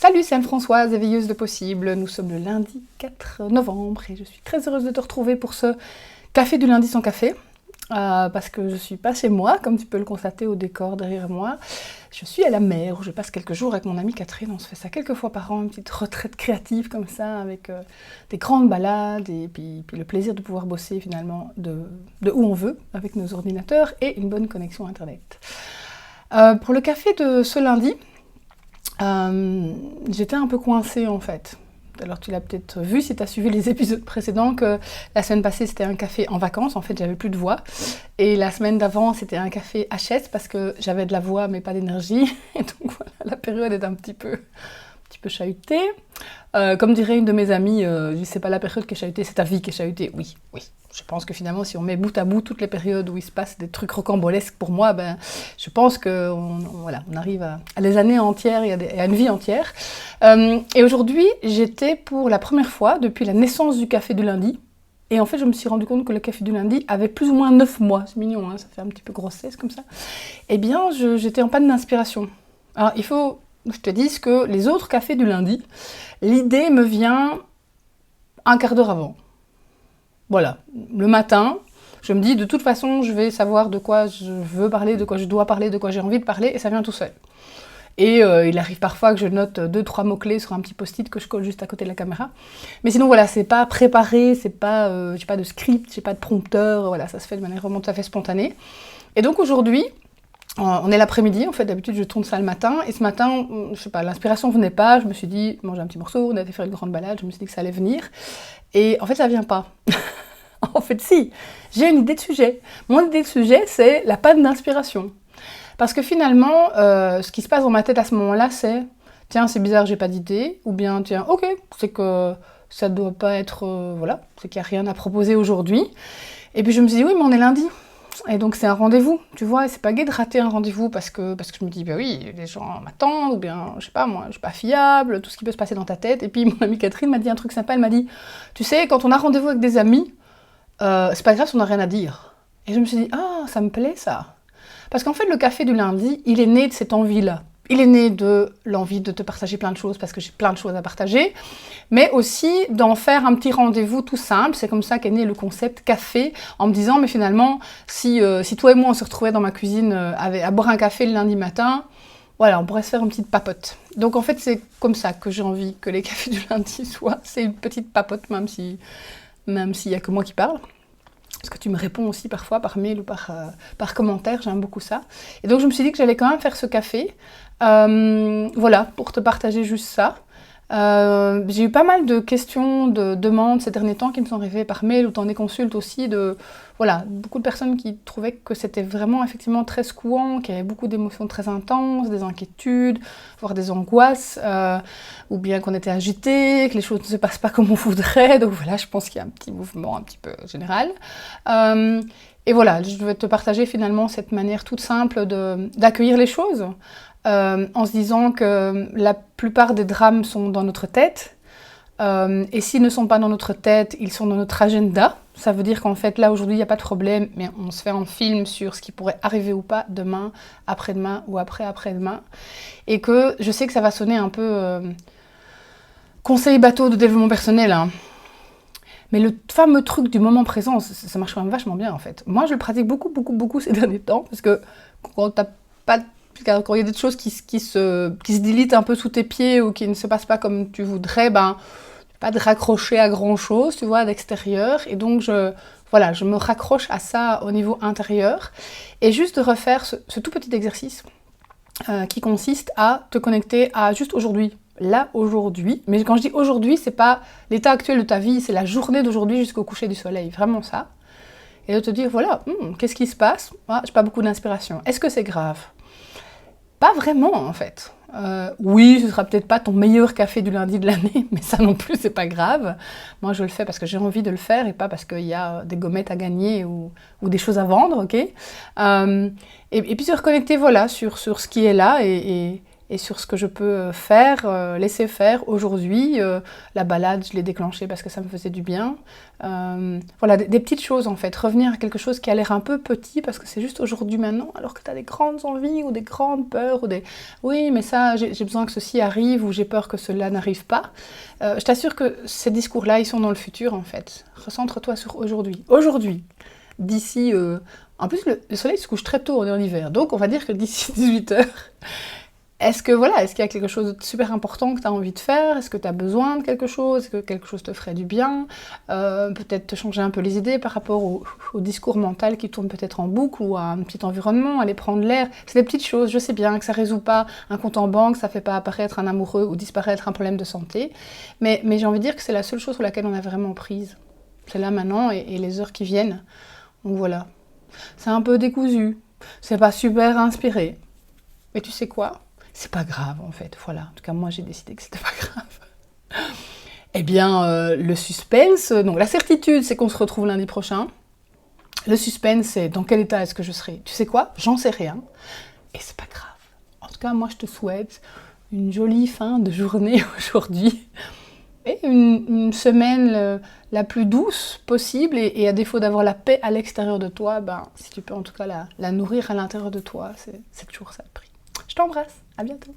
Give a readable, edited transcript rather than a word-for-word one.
Salut, c'est Anne-Françoise, éveilleuse de possible. Nous sommes le lundi 4 novembre et je suis très heureuse de te retrouver pour ce café du lundi sans café. Parce que je ne suis pas chez moi, comme tu peux le constater au décor derrière moi. Je suis à la mer où je passe quelques jours avec mon amie Catherine. On se fait ça quelques fois par an, une petite retraite créative comme ça, avec des grandes balades et puis le plaisir de pouvoir bosser finalement de où on veut avec nos ordinateurs et une bonne connexion internet. Pour le café de ce lundi, j'étais un peu coincée en fait. Alors tu l'as peut-être vu si tu as suivi les épisodes précédents que la semaine passée c'était un café en vacances, en fait j'avais plus de voix. Et la semaine d'avant c'était un café HS parce que j'avais de la voix mais pas d'énergie. Et donc voilà, la période est un petit peu chahutée. Comme dirait une de mes amies, c'est pas la période qui est chahutée, c'est ta vie qui est chahutée. Oui. Je pense que finalement, si on met bout à bout toutes les périodes où il se passe des trucs rocambolesques pour moi, je pense qu'on arrive à des années entières et à une vie entière. Et aujourd'hui, j'étais pour la première fois depuis la naissance du café du lundi. Et en fait, je me suis rendu compte que le café du lundi avait plus ou moins 9 mois. C'est mignon, hein, ça fait un petit peu grossesse comme ça. Eh bien, j'étais en panne d'inspiration. Alors, il faut que je te dise que les autres cafés du lundi, l'idée me vient un quart d'heure avant. Voilà, le matin, je me dis de toute façon, je vais savoir de quoi je veux parler, de quoi je dois parler, de quoi j'ai envie de parler, et ça vient tout seul. Et il arrive parfois que je note 2-3 mots-clés sur un petit post-it que je colle juste à côté de la caméra. Mais sinon, voilà, c'est pas préparé, c'est pas, j'ai pas de script, j'ai pas de prompteur, voilà, ça se fait de manière vraiment tout à fait spontanée. Et donc aujourd'hui, on est l'après-midi, en fait, d'habitude je tourne ça le matin, et ce matin, je sais pas, l'inspiration venait pas, je me suis dit, manger un petit morceau, on a été faire une grande balade, je me suis dit que ça allait venir, et en fait ça vient pas. En fait si, j'ai une idée de sujet. Mon idée de sujet, c'est la panne d'inspiration. Parce que finalement, ce qui se passe dans ma tête à ce moment-là, c'est, tiens, c'est bizarre, j'ai pas d'idée, ou bien, tiens, ok, c'est que ça doit pas être, voilà, c'est qu'il y a rien à proposer aujourd'hui. Et puis je me suis dit, oui, mais on est lundi. Et donc c'est un rendez-vous, tu vois, et c'est pas gai de rater un rendez-vous parce que je me dis, bah oui, les gens m'attendent, ou bien, je sais pas, moi, je suis pas fiable, tout ce qui peut se passer dans ta tête. Et puis mon amie Catherine m'a dit un truc sympa, elle m'a dit, tu sais, quand on a rendez-vous avec des amis, c'est pas grave si on n'a rien à dire. Et je me suis dit, ah, ça me plaît ça. Parce qu'en fait, le café du lundi, il est né de cette envie-là. Il est né de l'envie de te partager plein de choses parce que j'ai plein de choses à partager, mais aussi d'en faire un petit rendez-vous tout simple. C'est comme ça qu'est né le concept café, en me disant, mais finalement, si toi et moi on se retrouvait dans ma cuisine à boire un café le lundi matin, voilà, on pourrait se faire une petite papote. Donc en fait, c'est comme ça que j'ai envie que les cafés du lundi soient. C'est une petite papote, même s'il n'y a que moi qui parle. Parce que tu me réponds aussi parfois par mail ou par commentaire, j'aime beaucoup ça. Et donc je me suis dit que j'allais quand même faire ce café, voilà, pour te partager juste ça. J'ai eu pas mal de questions, de demandes ces derniers temps qui me sont arrivées par mail ou dans des consultes aussi, voilà, beaucoup de personnes qui trouvaient que c'était vraiment effectivement très secouant, qu'il y avait beaucoup d'émotions très intenses, des inquiétudes, voire des angoisses, ou bien qu'on était agité, que les choses ne se passent pas comme on voudrait. Donc voilà, je pense qu'il y a un petit mouvement un petit peu général. Et voilà, je vais te partager finalement cette manière toute simple d'accueillir les choses, en se disant que la plupart des drames sont dans notre tête, et s'ils ne sont pas dans notre tête, ils sont dans notre agenda. Ça veut dire qu'en fait, là, aujourd'hui, il n'y a pas de problème, mais on se fait un film sur ce qui pourrait arriver ou pas demain, après-demain ou après-après-demain. Et que je sais que ça va sonner un peu conseil bateau de développement personnel, hein. Mais le fameux truc du moment présent, ça marche quand même vachement bien, en fait. Moi, je le pratique beaucoup ces derniers temps, parce que quand il y a des choses qui se dilitent un peu sous tes pieds ou qui ne se passent pas comme tu voudrais, pas de raccrocher à grand chose, tu vois, d'extérieur. Et donc, je me raccroche à ça au niveau intérieur. Et juste de refaire ce tout petit exercice qui consiste à te connecter à juste aujourd'hui. Là, aujourd'hui. Mais quand je dis aujourd'hui, c'est pas l'état actuel de ta vie, c'est la journée d'aujourd'hui jusqu'au coucher du soleil. Vraiment ça. Et de te dire, voilà, qu'est-ce qui se passe ? J'ai pas beaucoup d'inspiration. Est-ce que c'est grave ? Pas vraiment, en fait. Oui, ce sera peut-être pas ton meilleur café du lundi de l'année, mais ça non plus, c'est pas grave. Moi, je le fais parce que j'ai envie de le faire et pas parce qu'il y a des gommettes à gagner ou des choses à vendre, ok ? Et puis se reconnecter, voilà, sur ce qui est là et et sur ce que je peux faire, laisser faire aujourd'hui. La balade, je l'ai déclenchée parce que ça me faisait du bien. Voilà, des petites choses en fait. Revenir à quelque chose qui a l'air un peu petit parce que c'est juste aujourd'hui maintenant, alors que tu as des grandes envies ou des grandes peurs ou des... Oui, mais ça, j'ai besoin que ceci arrive ou j'ai peur que cela n'arrive pas. Je t'assure que ces discours-là, ils sont dans le futur en fait. Recentre-toi sur aujourd'hui. Aujourd'hui, d'ici... En plus, le soleil se couche très tôt, on est en hiver, donc on va dire que d'ici 18h, est-ce qu'il y a quelque chose de super important que tu as envie de faire? Est-ce que tu as besoin de quelque chose? Est-ce que quelque chose te ferait du bien? Peut-être te changer un peu les idées par rapport au discours mental qui tourne peut-être en boucle ou à un petit environnement, aller prendre l'air. C'est des petites choses, je sais bien que ça ne résout pas un compte en banque, ça ne fait pas apparaître un amoureux ou disparaître un problème de santé, mais j'ai envie de dire que c'est la seule chose sur laquelle on a vraiment prise. C'est là maintenant et les heures qui viennent. Donc voilà. C'est un peu décousu, c'est pas super inspiré. Mais tu sais quoi? C'est pas grave en fait, voilà. En tout cas, moi j'ai décidé que c'était pas grave. Eh bien, le suspense, donc la certitude, c'est qu'on se retrouve lundi prochain. Le suspense, c'est dans quel état est-ce que je serai? Tu sais quoi? J'en sais rien. Et c'est pas grave. En tout cas, moi je te souhaite une jolie fin de journée aujourd'hui. Et une semaine la plus douce possible et à défaut d'avoir la paix à l'extérieur de toi, ben, si tu peux en tout cas la nourrir à l'intérieur de toi, c'est toujours ça le prix. Je t'embrasse, à bientôt.